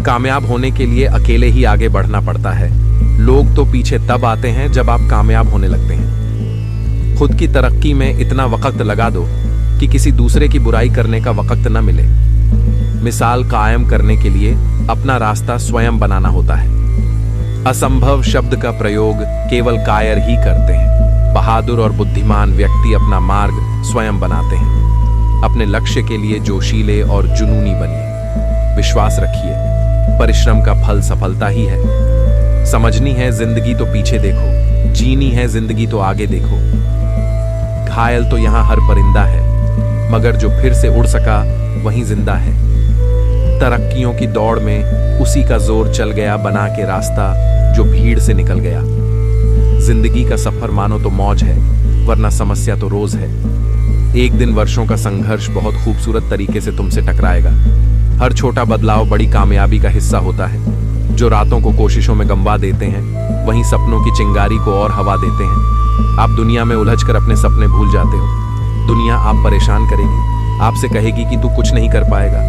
कामयाब होने के लिए अकेले ही आगे बढ़ना पड़ता है। लोग तो पीछे तब आते हैं जब आप कामयाब होने लगते हैं। खुद की तरक्की में इतना वक्त लगा दो कि किसी दूसरे की बुराई करने का वक्त न मिले। मिसाल कायम करने के लिए अपना रास्ता स्वयं बनाना होता है। असंभव शब्द का प्रयोग केवल कायर ही करते हैं। बहादुर और बुद्धिमान व्यक्ति अपना मार्ग स्वयं बनाते हैं। अपने लक्ष्य के लिए जोशीले और जुनूनी बनिए। विश्वास रखिए, परिश्रम का फल सफलता ही है। समझनी है जिंदगी तो पीछे देखो, जीनी है जिंदगी तो आगे देखो। घायल तो यहां हर परिंदा है, मगर जो फिर से उड़ सका वहीं जिंदा है। तरक्कियों की दौड़ में उसी का जोर चल गया बना के रास्ता जो भीड़ से निकल गया। जिंदगी का सफर मानो तो मौज है, वरना समस्या तो रोज है। एक दिन वर्षों का संघर्ष बहुत खूबसूरत तरीके से तुमसे टकराएगा। हर छोटा बदलाव बड़ी कामयाबी का हिस्सा होता है। जो रातों को कोशिशों में गंवा देते हैं, वहीं सपनों की चिंगारी को और हवा देते हैं। आप दुनिया में उलझकर अपने सपने भूल जाते हो। दुनिया आप परेशान करेगी, आपसे कहेगी कि तू कुछ नहीं कर पाएगा।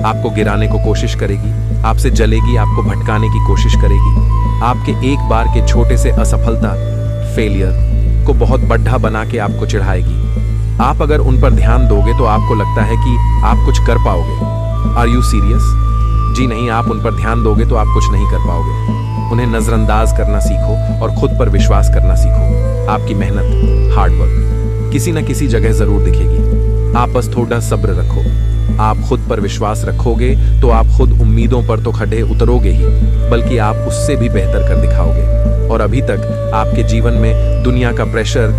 आपको गिराने को कोशिश करेगी, आपसे जलेगी, आपको भटकाने की कोशिश करेगी। आपके एक बार के छोटे से असफलता, फेलियर को बहुत बड़ा बना के आपको चिढ़ाएगी। आप अगर उन पर ध्यान दोगे तो आपको लगता है कि आप कुछ कर पाओगे। Are you serious? जी नहीं, आप उन पर ध्यान दोगे तो आप कुछ नहीं कर पाओगे। उन्हें नजरअंदाज करना सीखो और खुद पर विश्वास करना सीखो। आपकी मेहनत, हार्डवर्क किसी न किसी जगह जरूर दिखेगी। आप बस थोड़ा सब्र रखो। आप खुद पर विश्वास रखोगे तो आप खुद उम्मीदों पर तो खड़े उतरोगे ही, बल्कि आप उससे भी बेहतर कर दिखाओगे। और अभी तक आपके जीवन में दुनिया का प्रेशर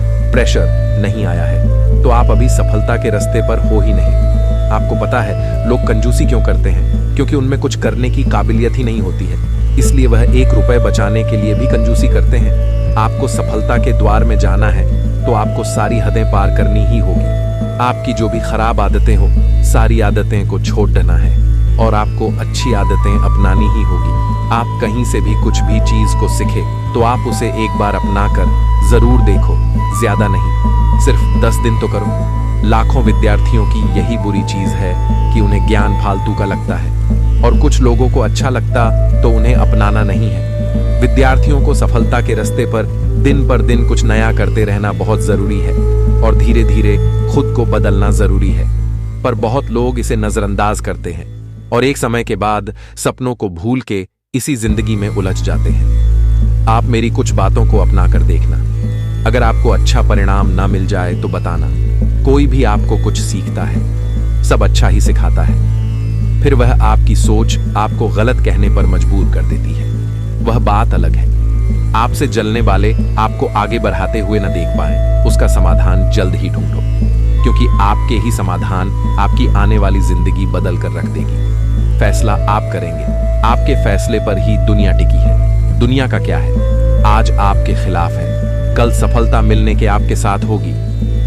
नहीं आया है तो आप अभी सफलता के रास्ते पर हो ही नहीं। आपको पता है लोग कंजूसी क्यों करते हैं? क्योंकि उनमें कुछ करने की काबिलियत ही नहीं होती है, इसलिए वह 1 रुपए बचाने के लिए भी कंजूसी करते हैं। आपको सफलता के द्वार में जाना है तो आपको सारी हदें पार करनी ही होगी। आपकी जो भी खराब आदतें हो, सारी आदतें को छोड़ देना है और आपको अच्छी आदतें अपनानी ही होगी। आप कहीं से भी कुछ भी चीज को सीखे तो आप उसे एक बार अपना कर जरूर देखो। ज्यादा नहीं, सिर्फ 10 दिन तो करो। लाखों विद्यार्थियों की यही बुरी चीज है कि उन्हें ज्ञान फालतू का लगता है और कुछ लोगों को अच्छा लगता तो उन्हें अपनाना नहीं है। विद्यार्थियों को सफलता के रास्ते पर दिन पर दिन कुछ नया करते रहना बहुत जरूरी है और धीरे धीरे खुद को बदलना जरूरी है। पर बहुत लोग इसे नजरअंदाज करते हैं और एक समय के बाद सपनों को भूल के इसी जिंदगी में उलझ जाते हैं। आप मेरी कुछ बातों को अपना कर देखना। अगर आपको अच्छा परिणाम ना मिल जाए तो बताना। कोई भी आपको कुछ सीखता है, सब अच्छा ही सिखाता है। फिर वह आपकी सोच आपको गलत कहने पर मजबूर कर देती है, वह बात अलग है। आपसे जलने वाले आपको आगे बढ़ाते हुए न देख पाए, उसका समाधान जल्द ही ढूंढो, क्योंकि आपके ही समाधान आपकी आने वाली जिंदगी बदल कर रख देगी। फैसला आप करेंगे, आपके फैसले पर ही दुनिया टिकी है। दुनिया का क्या है, आज आपके खिलाफ है, कल सफलता मिलने के आपके साथ होगी।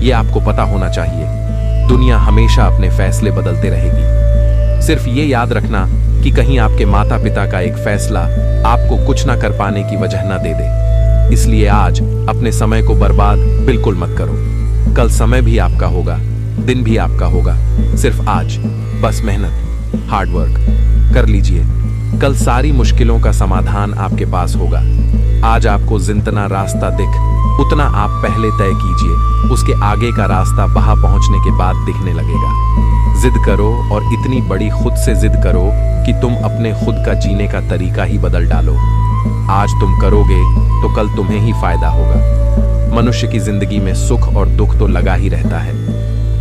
ये आपको पता होना चाहिए। दुनिया हमेशा अपने फैसले बदलते रहेगी। सिर्फ ये याद रखना कि कहीं आपके माता पिता का एक फैसला आपको कुछ ना कर पाने की वजह ना दे दे। इसलिए आज अपने समय को बर्बाद बिल्कुल मत करो। कल समय भी आपका होगा, दिन भी आपका होगा। सिर्फ आज बस मेहनत, हार्डवर्क कर लीजिए। कल सारी मुश्किलों का समाधान आपके पास होगा। आज आपको जितना रास्ता दिख उतना आप पहले तय कीजिए, उसके आगे का रास्ता वहां पहुंचने के बाद दिखने लगेगा। जिद करो और इतनी बड़ी खुद से जिद करो कि तुम अपने खुद का जीने का तरीका ही बदल डालो। आज तुम करोगे तो कल तुम्हें ही फायदा होगा। मनुष्य की जिंदगी में सुख और दुख तो लगा ही रहता है,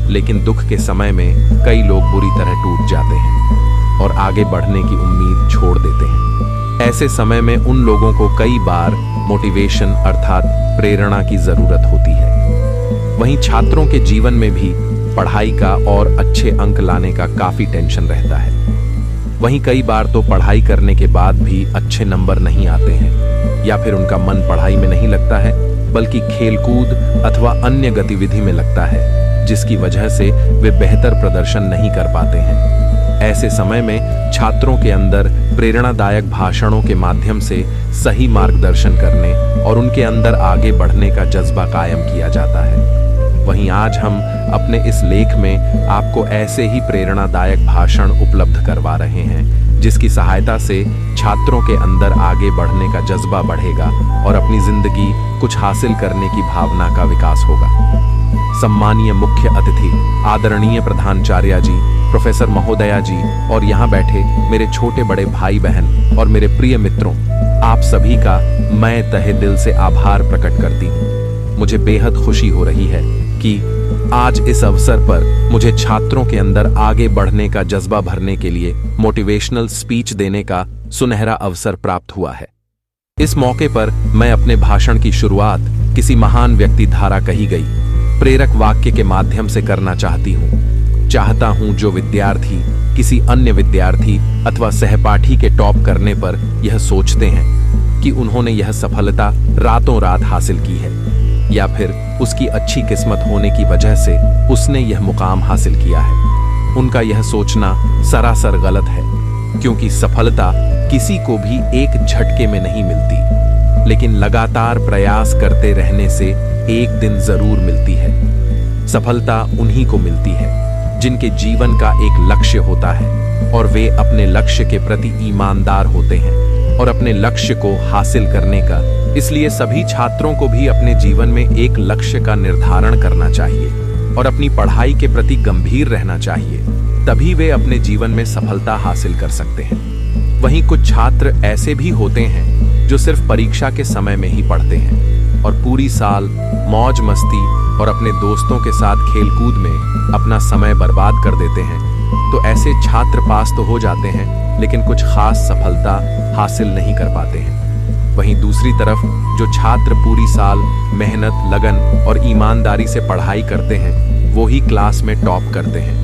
लेकिन दुख के समय में कई लोग बुरी तरह टूट जाते हैं और आगे बढ़ने की उम्मीद छोड़ देते हैं। ऐसे समय में उन लोगों को कई बार मोटिवेशन अर्थात प्रेरणा की जरूरत होती है। वहीं छात्रों के जीवन में भी पढ़ाई का और अच्छे अंक लाने का काफी टेंशन रहता है। वहीं कई बार तो पढ़ाई करने के बाद भी अच्छे नंबर नहीं आते हैं, या फिर उनका मन पढ़ाई में नहीं लगता है बल्कि खेलकूद अथवा अन्य गतिविधि में लगता है, जिसकी वजह से वे बेहतर प्रदर्शन नहीं कर पाते हैं। ऐसे समय में छात्रों के अंदर प्रेरणादायक भाषणों के माध्यम से सही मार्गदर्शन करने और उनके अंदर आगे बढ़ने का जज्बा कायम किया जाता है। वहीं आज हम अपने इस लेख में आपको ऐसे ही प्रेरणादायक भाषण उपलब्ध करवा रहे हैं जिसकी सहायता से छात्रों के अंदर आगे बढ़ने का जज्बा बढ़ेगा और अपनी जिंदगी कुछ हासिल करने की भावना का विकास होगा। सम्मानीय मुख्य अतिथि, आदरणीय प्रधानाचार्य जी, प्रोफेसर महोदया जी और यहाँ बैठे मेरे छोटे बड़े भाई बहन और मेरे प्रिय मित्रों, आप सभी का मैं तहे दिल से आभार प्रकट करती हूँ। मुझे बेहद खुशी हो रही है कि आज इस अवसर पर मुझे छात्रों के अंदर आगे बढ़ने का जज्बा भरने के लिए मोटिवेशनल स्पीच देने का सुनहरा अवसर प्राप्त हुआ है। इस मौके पर मैं अपने भाषण की शुरुआत किसी महान व्यक्ति द्वारा कही गई प्रेरक वाक्य के माध्यम से करना चाहता हूं जो विद्यार्थी किसी अन्य विद्यार्थी अथवा सहपाठी के टॉप करने पर यह सोचते हैं कि उन्होंने यह सफलता रातों रात हासिल की है या फिर उसकी अच्छी किस्मत होने की वजह से उसने यह मुकाम हासिल किया है, उनका यह सोचना सरासर गलत है, क्योंकि सफलता किसी को भी एक झटके में नहीं मिलती, लेकिन लगातार प्रयास करते रहने से एक दिन जरूर मिलती है। सफलता उन्हीं को मिलती है जिनके जीवन का एक लक्ष्य होता है और वे अपने लक्ष्य के प्रति ईमानदार होते हैं और अपने लक्ष्य को हासिल करने का। इसलिए सभी छात्रों को भी अपने जीवन में एक लक्ष्य का निर्धारण करना चाहिए और अपनी पढ़ाई के प्रति गंभीर रहना चाहिए, तभी वे अपने जीवन में सफलता हासिल कर सकते हैं। वहीं कुछ छात्र ऐसे भी होते हैं जो सिर्फ परीक्षा के समय में ही पढ़ते हैं और पूरी साल मौज मस्ती और अपने दोस्तों के साथ खेलकूद में अपना समय बर्बाद कर देते हैं। तो ऐसे छात्र पास तो हो जाते हैं, लेकिन कुछ खास सफलता हासिल नहीं कर पाते हैं। वहीं दूसरी तरफ जो छात्र पूरी साल मेहनत, लगन और ईमानदारी से पढ़ाई करते हैं, वो ही क्लास में टॉप करते हैं।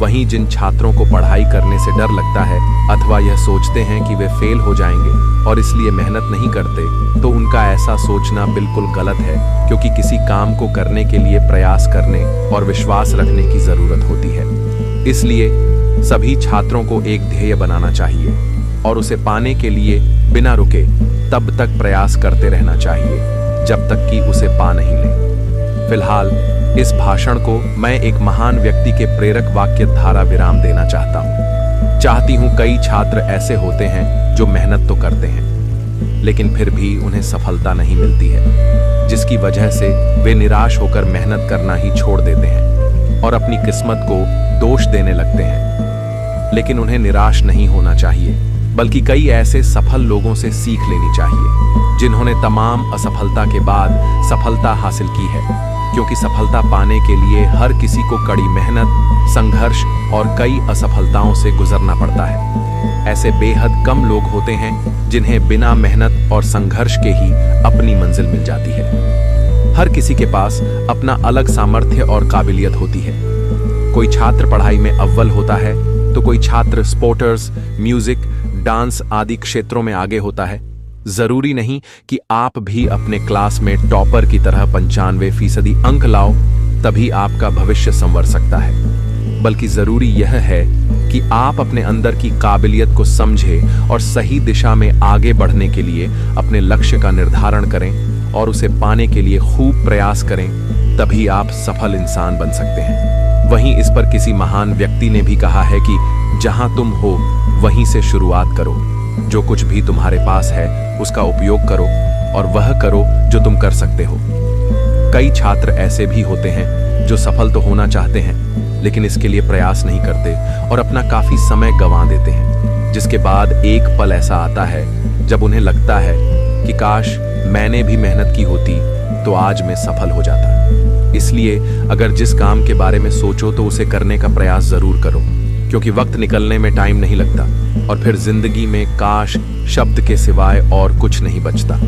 वहीं जिन छात्रों को पढ़ाई करने से डर लगता है अथवा यह सोचते हैं कि वे फेल हो जाएंगे और इसलिए मेहनत नहीं करते, तो उनका ऐसा सोचना बिल्कुल गलत है, क्योंकि किसी काम को करने के लिए प्रयास करने और विश्वास रखने की जरूरत होती है। इसलिए सभी छात्रों को एक ध्येय बनाना चाहिए और उसे पाने के लिए बिना रुके तब तक प्रयास करते रहना चाहिए जब तक कि उसे पा नहीं ले। फिलहाल इस भाषण को मैं एक महान व्यक्ति के प्रेरक वाक्य धारा विराम देना चाहती हूँ। कई छात्र ऐसे होते हैं जो मेहनत तो करते हैं, लेकिन फिर भी उन्हें सफलता नहीं मिलती है, जिसकी वजह से वे निराश होकर मेहनत करना ही छोड़ देते हैं और अपनी किस्मत को दोष देने लगते हैं। लेकिन उन्हें निराश नहीं होना चाहिए, बल्कि कई ऐसे सफल लोगों से सीख लेनी चाहिए जिन्होंने तमाम असफलता के बाद सफलता हासिल की है, क्योंकि सफलता पाने के लिए हर किसी को कड़ी मेहनत, संघर्ष और कई असफलताओं से गुजरना पड़ता है। ऐसे बेहद कम लोग होते हैं जिन्हें बिना मेहनत और संघर्ष के ही अपनी मंजिल मिल जाती है। हर किसी के पास अपना अलग सामर्थ्य और काबिलियत होती है। कोई छात्र पढ़ाई में अव्वल होता है तो कोई छात्र स्पोर्ट्स, म्यूजिक, डांस आदि क्षेत्रों में आगे होता है। जरूरी नहीं कि आप भी अपने क्लास में टॉपर की तरह 95% अंक लाओ तभी आपका भविष्य संवर सकता है, बल्कि जरूरी यह है कि आप अपने अंदर की काबिलियत को समझें और सही दिशा में आगे बढ़ने के लिए अपने लक्ष्य का निर्धारण करें और उसे पाने के लिए खूब प्रयास करें, तभी आप सफल इंसान बन सकते हैं। वहीं इस पर किसी महान व्यक्ति ने भी कहा है कि जहां तुम हो वहीं से शुरुआत करो। जो कुछ भी तुम्हारे पास है उसका उपयोग करो और वह करो जो तुम कर सकते हो। कई छात्र ऐसे भी होते हैं जो सफल तो होना चाहते हैं, लेकिन इसके लिए प्रयास नहीं करते और अपना काफी समय गंवा देते हैं, जिसके बाद एक पल ऐसा आता है जब उन्हें लगता है कि काश मैंने भी मेहनत की होती तो आज मैं सफल हो जाता। इसलिए अगर जिस काम के बारे में सोचो तो उसे करने का प्रयास जरूर करो, क्योंकि वक्त निकलने में टाइम नहीं लगता और फिर जिंदगी में काश शब्द के सिवाय और कुछ नहीं बचता।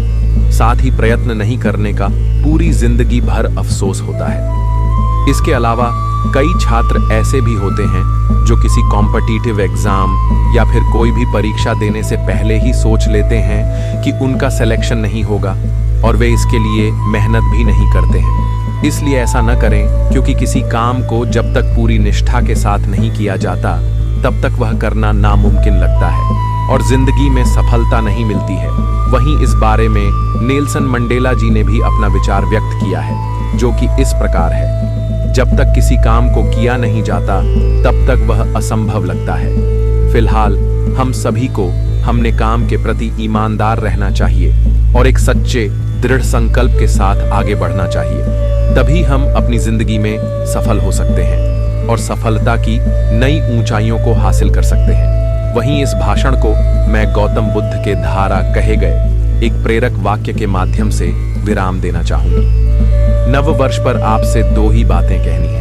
साथ ही प्रयत्न नहीं करने का पूरी जिंदगी भर अफसोस होता है। इसके अलावा कई छात्र ऐसे भी होते हैं जो किसी कॉम्पिटिटिव एग्जाम या फिर कोई भी परीक्षा देने से पहले ही सोच लेते हैं कि उनका सिलेक्शन नहीं होगा और वे इसके लिए मेहनत भी नहीं करते हैं। इसलिए ऐसा न करें, क्योंकि किसी काम को जब तक पूरी निष्ठा के साथ नहीं किया जाता तब तक वह करना नामुमकिन लगता है और जिंदगी में सफलता नहीं मिलती है। वहीं इस बारे में नेल्सन मंडेला जी ने भी अपना विचार व्यक्त किया है, जो कि इस प्रकार है: जब तक किसी काम को किया नहीं जाता तब तक वह असंभव लगता है। फिलहाल हम सभी को हमने काम के प्रति ईमानदार रहना चाहिए और एक सच्चे दृढ़ संकल्प के साथ आगे बढ़ना चाहिए। तभी हम अपनी जिंदगी में सफल हो सकते हैं और सफलता की नई ऊंचाइयों को हासिल कर सकते हैं। वहीं इस भाषण को मैं गौतम बुद्ध के धारा कहे गए एक प्रेरक वाक्य के माध्यम से विराम देना चाहूंगी। नव वर्ष पर आपसे 2 ही बातें कहनी है।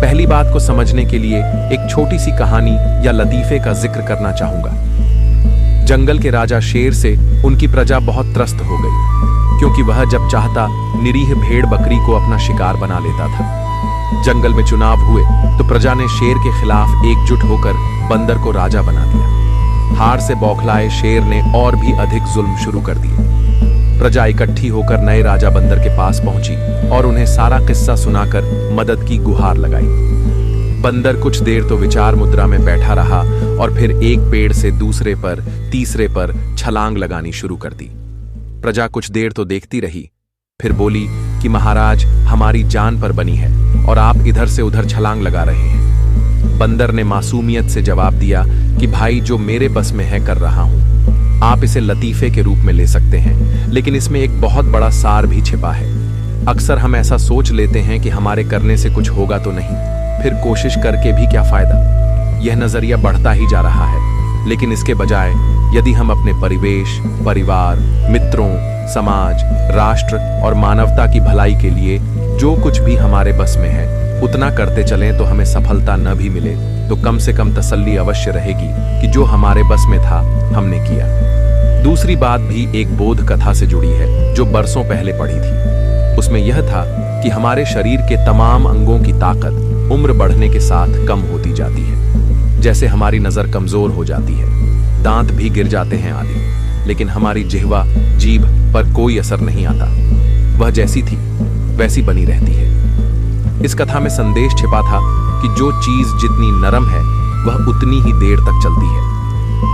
पहली बात को समझने के लिए एक छोटी सी कहानी या लतीफे का जिक्र करना चाहूंगा। जंगल के राजा शेर से उनकी प्रजा बहुत त्रस्त हो गई, क्योंकि वह जब चाहता निरीह भेड़ बकरी को अपना शिकार बना लेता था। जंगल में चुनाव हुए तो प्रजा ने शेर के खिलाफ एकजुट होकर बंदर को राजा बना दिया। हार से बौखलाए शेर ने और भी अधिक जुल्म शुरू कर दिए। प्रजा इकट्ठी होकर नए राजा बंदर के पास पहुंची और उन्हें सारा किस्सा सुनाकर मदद की गुहार लगाई। बंदर कुछ देर तो विचार मुद्रा में बैठा रहा और फिर एक पेड़ से दूसरे पर, तीसरे पर छलांग लगानी शुरू कर दी। प्रजा कुछ देर तो देखती रही, फिर बोली कि महाराज, हमारी जान पर बनी है और आप इधर से उधर छलांग लगा रहे हैं। बंदर ने मासूमियत से जवाब दिया कि भाई, जो मेरे बस में है कर रहा हूं। आप इसे लतीफे के रूप में ले सकते हैं, लेकिन इसमें एक बहुत बड़ा सार भी छिपा है। अक्सर हम ऐसा सोच लेते हैं कि हमारे करने से कुछ होगा तो नहीं, फिर कोशिश करके भी क्या फायदा। यह नजरिया बढ़ता ही जा रहा है, लेकिन इसके बजाय यदि हम अपने परिवेश, परिवार, मित्रों, समाज, राष्ट्र और मानवता की भलाई के लिए जो कुछ भी हमारे बस में है उतना करते चलें तो हमें सफलता न भी मिले तो कम से कम तसल्ली अवश्य रहेगी कि जो हमारे बस में था हमने किया। दूसरी बात भी एक बोध कथा से जुड़ी है जो बरसों पहले पढ़ी थी। उसमें यह था कि हमारे शरीर के तमाम अंगों की ताकत उम्र बढ़ने के साथ कम होती जाती है। जैसे हमारी नजर कमजोर हो जाती है, दांत भी गिर जाते हैं आदि, लेकिन हमारी जिह्वा, जीभ पर कोई असर नहीं आता। वह जैसी थी वैसी बनी रहती है। इस कथा में संदेश छिपा था कि जो चीज जितनी नरम है वह उतनी ही देर तक चलती है।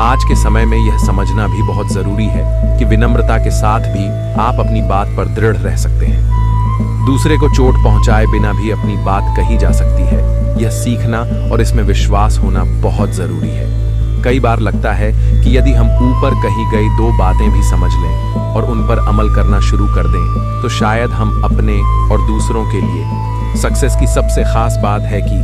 आज के समय में यह समझना भी बहुत जरूरी है कि विनम्रता के साथ भी आप अपनी बात पर दृढ़ रह सकते हैं। दूसरे को चोट पहुंचाए बिना भी अपनी बात कही जा सकती है। यह सीखना और इसमें विश्वास होना बहुत जरूरी है। कई बार लगता है कि यदि हम ऊपर कही गई 2 बातें भी समझ लें और उन पर अमल करना शुरू कर दें तो शायद हम अपने और दूसरों के लिए सक्सेस की सबसे खास बात है कि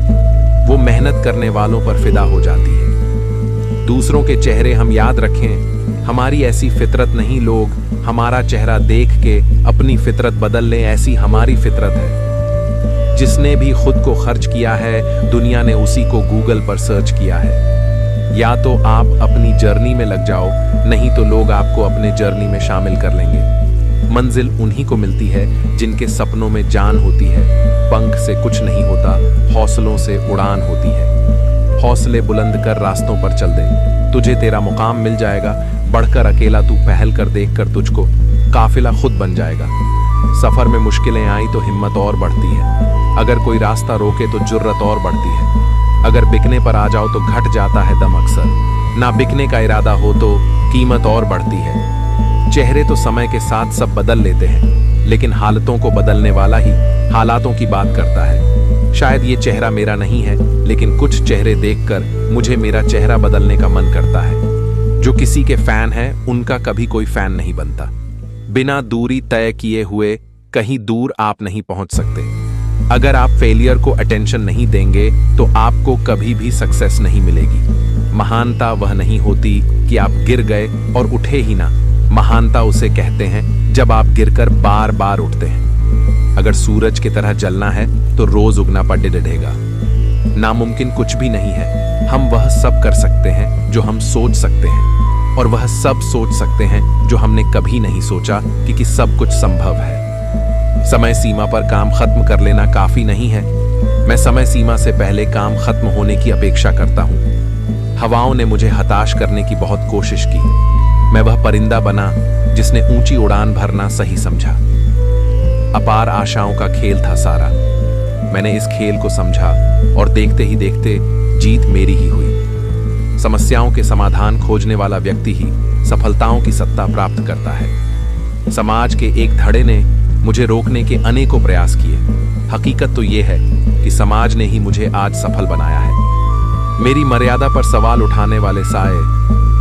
वो मेहनत करने वालों पर फिदा हो जाती है। दूसरों के चेहरे हम याद रखें, हमारी ऐसी फितरत नहीं लोग हमारा चेहरा देख के अपनी फितरत बदल लें, ऐसी हमारी फितरत है। जिसने भी खुद को खर्च किया है दुनिया ने उसी को गूगल पर सर्च किया है। या तो आप अपनी जर्नी में लग जाओ, नहीं तो लोग आपको अपने जर्नी में शामिल कर लेंगे। मंजिल उन्हीं को मिलती है जिनके सपनों में जान होती है। पंख से कुछ नहीं होता, हौसलों से उड़ान होती है। हौसले बुलंद कर रास्तों पर चल दे, तुझे तेरा मुकाम मिल जाएगा। बढ़कर अकेला तू पहल कर, देख कर तुझको काफिला खुद बन जाएगा। सफर में मुश्किलें आई तो हिम्मत और बढ़ती है। अगर कोई रास्ता रोके तो जुर्रत और बढ़ती है। अगर बिकने पर आ जाओ तो घट जाता है दम अक्सर। ना बिकने का इरादा हो तो कीमत और बढ़ती है। चेहरे तो समय के साथ सब बदल लेते हैं, लेकिन हालतों को बदलने वाला ही हालातों की बात करता है। शायद ये चेहरा मेरा नहीं है, लेकिन कुछ चेहरे देखकर मुझे मेरा चेहरा बदलने का मन करता है। जो किसी के फैन है उनका कभी कोई फैन नहीं बनता। बिना दूरी तय किए हुए कहीं दूर आप नहीं पहुंच सकते। अगर आप फेलियर को अटेंशन नहीं देंगे तो आपको कभी भी सक्सेस नहीं मिलेगी। महानता वह नहीं होती कि आप गिर गए और उठे ही ना। महानता उसे कहते हैं जब आप गिरकर बार बार उठते हैं। अगर सूरज की तरह जलना है तो रोज उगना पड़ डढ़ेगा। नामुमकिन कुछ भी नहीं है। हम वह सब कर सकते हैं जो हम सोच सकते हैं, और वह सब सोच सकते हैं जो हमने कभी नहीं सोचा कि सब कुछ संभव है। समय सीमा पर काम खत्म कर लेना काफी नहीं है। मैं समय सीमा से पहले काम खत्म होने की अपेक्षा करता हूँ। हवाओं ने मुझे हताश करने की बहुत कोशिश की। मैं वह परिंदा बना जिसने ऊंची उड़ान भरना सही समझा। अपार आशाओं का खेल था सारा। मैंने इस खेल को समझा और देखते ही देखते जीत मेरी ही हुई। समस्याओं के समाधान खोजने वाला व्यक्ति ही सफलताओं की सत्ता प्राप्त करता है। समाज के एक धड़े ने मुझे रोकने के अनेकों प्रयास किए। हकीकत तो यह है कि समाज ने ही मुझे आज सफल बनाया है। मेरी मर्यादा पर सवाल उठाने वाले साए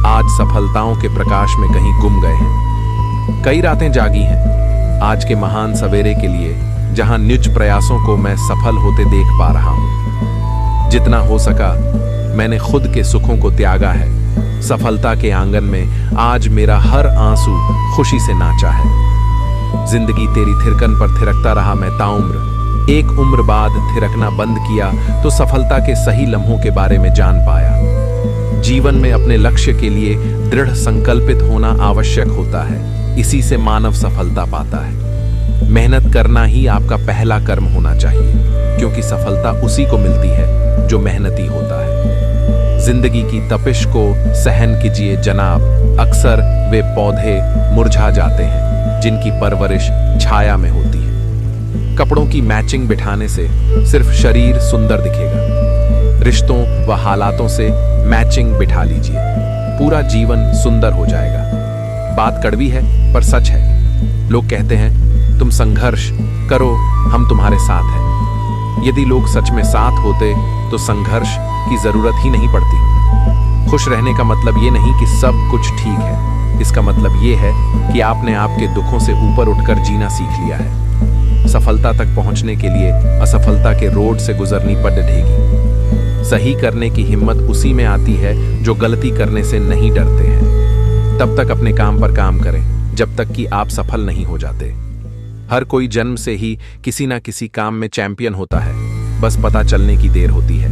आज सफलताओं के प्रकाश में कहीं गुम गए हैं। कई रातें जागी हैं आज के महान सवेरे के लिए, जहां निज प्रयासों को मैं सफल होते देख पा रहा हूं। जितना हो सका मैंने खुद के सुखों को त्यागा है। सफलता के आंगन में आज मेरा हर आंसू खुशी से नाचा है। जिंदगी तेरी थिरकन पर थिरकता रहा मैं ताउम्र। एक उम्र बाद थिरकना बंद किया तो सफलता के सही लम्हों के बारे में जान पाया। जीवन में अपने लक्ष्य के लिए दृढ़ संकल्पित होना आवश्यक होता है। इसी से मानव सफलता पाता है। मेहनत करना ही आपका पहला कर्म होना चाहिए, क्योंकि सफलता उसी को मिलती है जो मेहनती होता है। जिंदगी की तपिश को सहन कीजिए जनाब। अक्सर वे पौधे मुरझा जाते हैं जिनकी परवरिश छाया में होती है। कपड़ों की मैचिंग बिठाने से सिर्फ शरीर सुंदर दिखेगा। रिश्तों व हालातों से मैचिंग बिठा लीजिए, पूरा जीवन सुंदर हो जाएगा। बात कड़वी है पर सच है। लोग कहते हैं तुम संघर्ष करो, हम तुम्हारे साथ हैं। यदि लोग सच में साथ होते तो संघर्ष की जरूरत ही नहीं पड़ती। खुश रहने का मतलब ये नहीं कि सब कुछ ठीक है। इसका मतलब ये है कि आपने आपके दुखों से ऊपर उठकर जीना सीख लिया है। सफलता तक पहुंचने के लिए असफलता के रोड से गुजरनी पड़ेगी। सही करने की हिम्मत उसी में आती है जो गलती करने से नहीं डरते हैं। तब तक अपने काम पर काम करें जब तक कि आप सफल नहीं हो जाते। हर कोई जन्म से ही किसी ना किसी काम में चैंपियन होता है, बस पता चलने की देर होती है।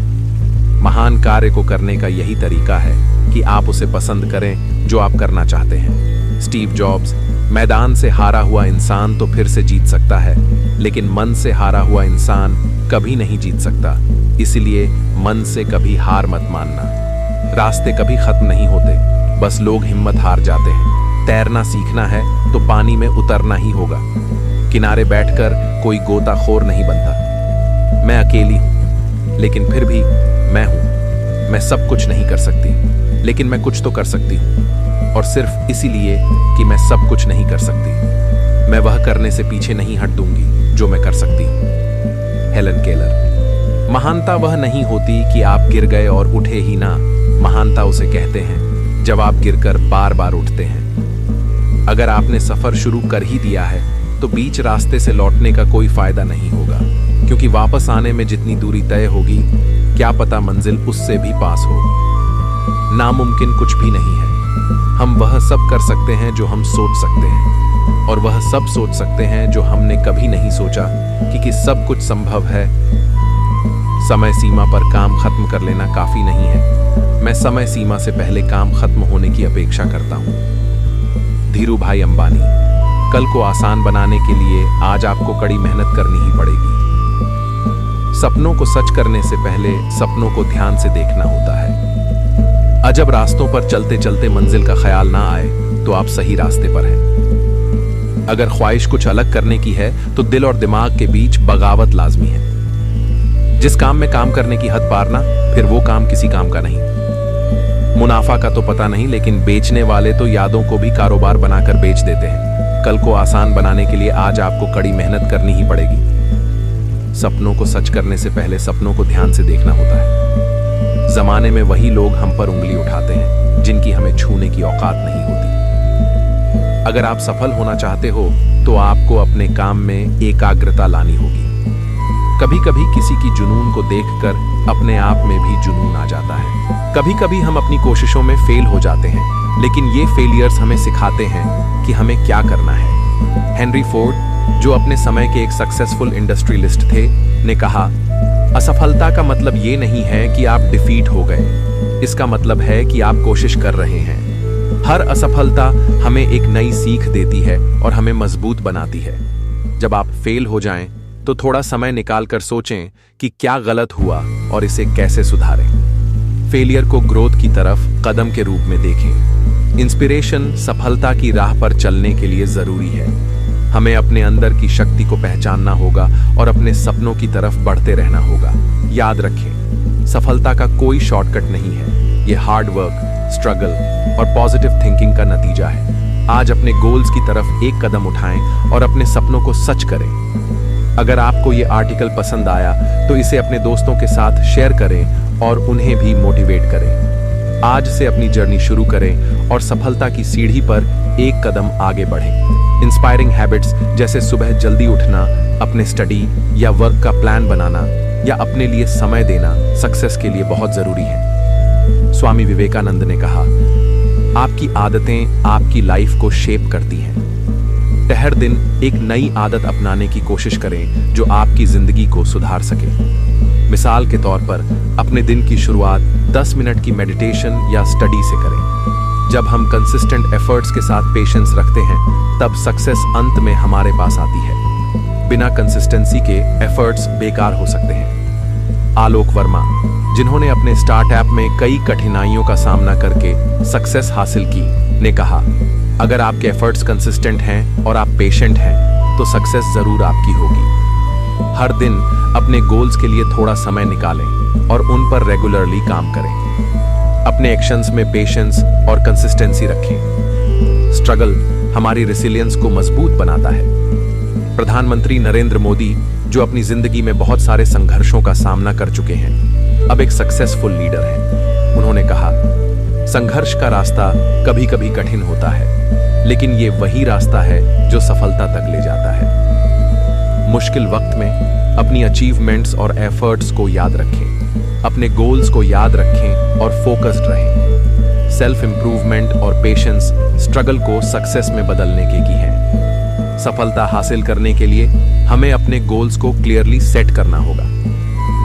महान कार्य को करने का यही तरीका है कि आप उसे पसंद करें जो आप करना चाहते हैं। स्टीव जॉब्स, मैदान से हारा हुआ इंसान तो फिर से जीत सकता है, लेकिन मन से हारा हुआ इंसान कभी नहीं जीत सकता। इसलिए मन से कभी हार मत मानना। रास्ते कभी खत्म नहीं होते, बस लोग हिम्मत हार जाते हैं। तैरना सीखना है तो पानी में उतरना ही होगा। किनारे बैठकर कोई गोताखोर नहीं बनता। मैं अकेली हूं, लेकिन फिर भी मैं हूं। मैं सब कुछ नहीं कर सकती, लेकिन मैं कुछ तो कर सकती हूं। और सिर्फ इसीलिए कि मैं सब कुछ नहीं कर सकती, मैं वह करने से पीछे नहीं हट दूंगी जो मैं कर सकती हूं। Helen Keller. महानता वह नहीं होती कि आप गिर गए और उठे ही ना। महानता उसे कहते हैं जब आप गिरकर बार बार उठते हैं। अगर आपने सफर शुरू कर ही दिया है तो बीच रास्ते से लौटने का कोई फायदा नहीं होगा, क्योंकि वापस आने में जितनी दूरी तय होगी, क्या पता मंजिल उससे भी पास हो। नामुमकिन कुछ भी नहीं है। हम वह सब कर सकते हैं जो हम सोच सकते हैं, और वह सब सोच सकते हैं जो हमने कभी नहीं सोचा कि सब कुछ संभव है। समय सीमा पर काम खत्म कर लेना काफी नहीं है। मैं समय सीमा से पहले काम खत्म होने की अपेक्षा करता हूं। धीरू भाई अंबानी। कल को आसान बनाने के लिए आज आपको कड़ी मेहनत करनी ही पड़ेगी। सपनों को सच करने से पहले सपनों को ध्यान से देखना होता है। अजब रास्तों पर चलते चलते मंजिल का ख्याल ना आए तो आप सही रास्ते पर हैं। अगर ख्वाहिश कुछ अलग करने की है तो दिल और दिमाग के बीच बगावत लाजमी है। जिस काम में काम करने की हद पारना, फिर वो काम किसी काम का नहीं। मुनाफा का तो पता नहीं, लेकिन बेचने वाले तो यादों को भी कारोबार बनाकर बेच देते हैं। कल को आसान बनाने के लिए आज आपको कड़ी मेहनत करनी ही पड़ेगी। सपनों को सच करने से पहले सपनों को ध्यान से देखना होता है। जमाने में वही लोग हम पर उंगली उठाते हैं जिनकी हमें छूने की औकात नहीं होती। अगर आप सफल होना चाहते हो तो आपको अपने काम में एकाग्रता लानी होगी। कभी कभी किसी की जुनून को देखकर अपने आप में भी जुनून आ जाता है। कभी कभी हम अपनी कोशिशों में फेल हो जाते हैं, लेकिन ये फेलियर्स हमें सिखाते हैं कि हमें क्या करना है। हेनरी फोर्ड, जो अपने समय के एक सक्सेसफुल इंडस्ट्रियलिस्ट थे, ने कहा, असफलता का मतलब ये नहीं है कि आप डिफीट हो गए। इसका मतलब है कि आप कोशिश कर रहे हैं। हर असफलता हमें एक नई सीख देती है और हमें मजबूत बनाती है। जब आप फेल हो जाएं, तो थोड़ा समय निकालकर सोचें कि क्या गलत हुआ और इसे कैसे सुधारें। फेलियर को ग्रोथ की तरफ कदम के रूप में देखें। इंस्पिरेशन सफलता की राह पर चलने के लिए जरूरी है। हमें अपने अंदर की शक्ति को पहचानना होगा और अपने सपनों की तरफ बढ़ते रहना होगा। याद रखें, सफलता का कोई शॉर्टकट नहीं है। ये हार्ड वर्क, स्ट्रगल और पॉजिटिव थिंकिंग का नतीजा है। आज अपने गोल्स की तरफ एक कदम उठाएं और अपने सपनों को सच करें। अगर आपको ये आर्टिकल पसंद आया तो इसे अपने दोस्तों के साथ शेयर करें और उन्हें भी मोटिवेट करें। आज से अपनी जर्नी शुरू करें और सफलता की सीढ़ी पर एक कदम आगे बढ़ें। इंस्पायरिंग हैबिट्स जैसे सुबह जल्दी उठना, अपने स्टडी या वर्क का प्लान बनाना या अपने लिए समय देना सक्सेस के लिए बहुत जरूरी है। स्वामी विवेकानंद ने कहा, आपकी आदतें आपकी लाइफ को शेप करती हैं। हर दिन एक नई आदत अपनाने की कोशिश करें जो आपकी जिंदगी को सुधार सके। मिसाल के तौर पर अपने दिन की शुरुआत 10 मिनट की मेडिटेशन या स्टडी से करें। जब हम कंसिस्टेंट एफर्ट्स के साथ पेशेंस रखते हैं तब सक्सेस अंत में हमारे पास आती है। बिना कंसिस्टेंसी के एफर्ट्स बेकार हो सकते हैं। आलोक वर्मा, जिन्होंने अपने स्टार्टअप में कई कठिनाइयों का सामना करके सक्सेस हासिल की, ने कहा, अगर आपके एफर्ट्स कंसिस्टेंट हैं और आप पेशेंट हैं तो सक्सेस जरूर आपकी होगी। हर दिन अपने गोल्स के लिए थोड़ा समय निकालें और उन पर रेगुलरली काम करें। अपने एक्शंस में पेशेंस और कंसिस्टेंसी रखें। स्ट्रगल हमारी रेसिलियंस को मजबूत बनाता है। प्रधानमंत्री नरेंद्र मोदी, जो अपनी जिंदगी में बहुत सारे संघर्षों का सामना कर चुके हैं, अब एक सक्सेसफुल लीडर हैं। उन्होंने कहा, संघर्ष का रास्ता कभी कभी कठिन होता है, लेकिन ये वही रास्ता है जो सफलता तक ले जाता है। मुश्किल वक्त में अपनी अचीवमेंट्स और एफर्ट्स को याद रखें, अपने गोल्स को याद रखें और फोकस्ड रहें। सेल्फ इंप्रूवमेंट और पेशेंस स्ट्रगल को सक्सेस में बदलने की है। सफलता हासिल करने के लिए हमें अपने गोल्स को क्लियरली सेट करना होगा।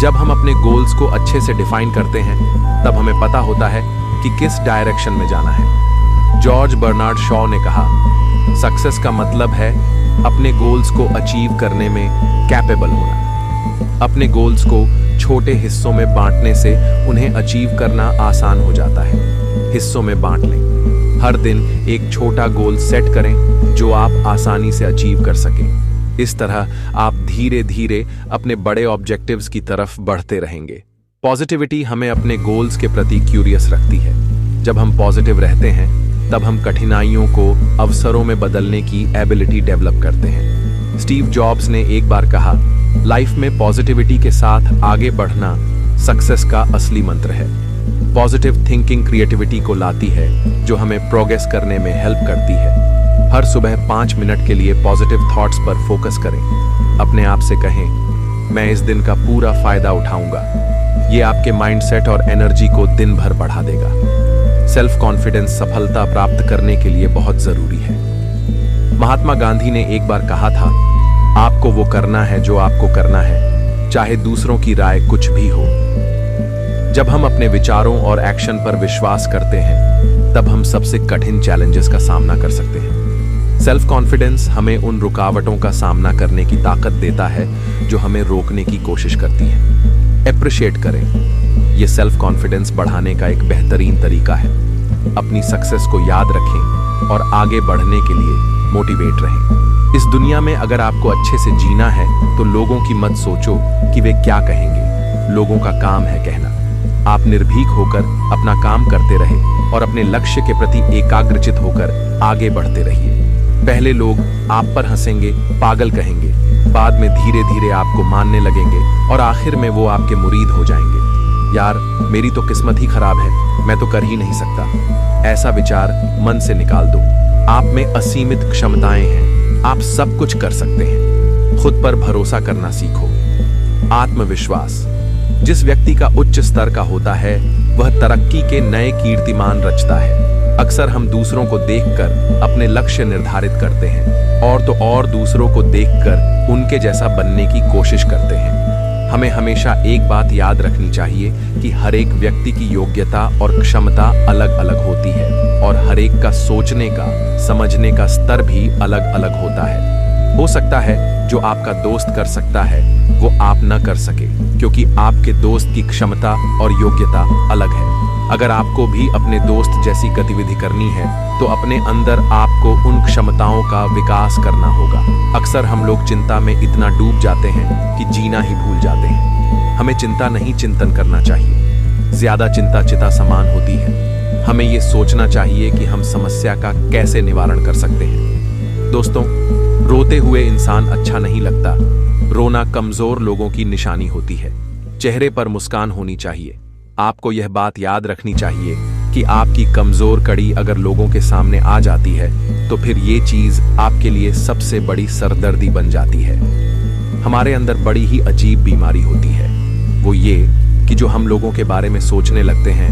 जब हम अपने गोल्स को अच्छे से डिफाइन करते हैं तब हमें पता होता है कि किस डायरेक्शन में जाना है। जॉर्ज बर्नार्ड शॉ ने कहा, सक्सेस का मतलब है अपने गोल्स को अचीव करने में कैपेबल होना। अपने गोल्स को छोटे हिस्सों में बांटने से उन्हें अचीव करना आसान हो जाता है। हिस्सों में बांट लें। हर दिन एक छोटा गोल सेट करें जो आप आसानी से अचीव कर सकें। इस तरह आप धीरे धीरे अपने बड़े ऑब्जेक्टिव्स की तरफ बढ़ते रहेंगे। पॉजिटिविटी हमें अपने गोल्स के प्रति क्यूरियस रखती है। जब हम पॉजिटिव रहते हैं तब हम कठिनाइयों को अवसरों में बदलने की एबिलिटी डेवलप करते हैं। स्टीव जॉब्स ने एक बार कहा, लाइफ में पॉजिटिविटी के साथ आगे बढ़ना सक्सेस का असली मंत्र है। पॉजिटिव थिंकिंग क्रिएटिविटी को लाती है जो हमें प्रोग्रेस करने में हेल्प करती है। हर सुबह 5 मिनट के लिए पॉजिटिव थॉट्स पर फोकस करें। अपने आप से कहें, मैं इस दिन का पूरा फायदा उठाऊंगा। ये आपके माइंडसेट और एनर्जी को दिन भर बढ़ा देगा। सेल्फ कॉन्फिडेंस सफलता प्राप्त करने के लिए बहुत जरूरी है। महात्मा गांधी ने एक बार कहा था, आपको वो करना है जो आपको करना है, चाहे दूसरों की राय कुछ भी हो। जब हम अपने विचारों और एक्शन पर विश्वास करते हैं तब हम सबसे कठिन चैलेंजेस का सामना कर सकते हैं। सेल्फ कॉन्फिडेंस हमें उन रुकावटों का सामना करने की ताकत देता है जो हमें रोकने की कोशिश करती हैं। एप्रिशिएट करें, यह सेल्फ कॉन्फिडेंस बढ़ाने का एक बेहतरीन तरीका है। अपनी सक्सेस को याद रखें और आगे बढ़ने के लिए मोटिवेट रहें। इस दुनिया में अगर आपको अच्छे से जीना है तो लोगों की मत सोचो कि वे क्या कहेंगे। लोगों का काम है कहना। आप निर्भीक होकर अपना काम करते रहे और अपने लक्ष्य के प्रति एकाग्रचित होकर आगे बढ़ते रहिए। पहले लोग आप पर हंसेंगे, पागल कहेंगे, बाद में धीरे धीरे आपको मानने लगेंगे और आखिर में वो आपके मुरीद हो जाएंगे। यार, मेरी तो किस्मत ही खराब है, मैं तो कर ही नहीं सकता। ऐसा विचार मन से निकाल दो। आप में असीमित क्षमताएं हैं, आप सब कुछ कर सकते हैं। खुद पर भरोसा करना सीखो। आत्मविश्वास जिस व्यक्ति का उच्च स्तर का होता है वह तरक्की के नए कीर्तिमान रचता है। अक्सर हम दूसरों को देखकर अपने लक्ष्य निर्धारित करते हैं और तो और दूसरों को देखकर उनके जैसा बनने की कोशिश करते हैं। हमें हमेशा एक बात याद रखनी चाहिए कि हर एक व्यक्ति की योग्यता और क्षमता अलग अलग होती है और हर एक का सोचने का, समझने का स्तर भी अलग अलग होता है। हो सकता है जो आपका दोस्त कर सकता है वो आप न कर सके, क्योंकि आपके दोस्त की क्षमता और योग्यता अलग है। अगर आपको भी अपने दोस्त जैसी गतिविधि करनी है तो अपने अंदर आपको उन क्षमताओं का विकास करना होगा। अक्सर हम लोग चिंता में इतना डूब जाते हैं कि जीना ही भूल जाते हैं। हमें चिंता नहीं, चिंतन करना चाहिए। ज्यादा चिंता चिता समान होती है। हमें ये सोचना चाहिए कि हम समस्या का कैसे निवारण कर सकते हैं। दोस्तों, रोते हुए इंसान अच्छा नहीं लगता। रोना कमजोर लोगों की निशानी होती है। चेहरे पर मुस्कान होनी चाहिए। आपको यह बात याद रखनी चाहिए कि आपकी कमजोर कड़ी अगर लोगों के सामने आ जाती है तो फिर ये चीज आपके लिए सबसे बड़ी सरदर्दी बन जाती है। हमारे अंदर बड़ी ही अजीब बीमारी होती है, वो ये कि जो हम लोगों के बारे में सोचने लगते हैं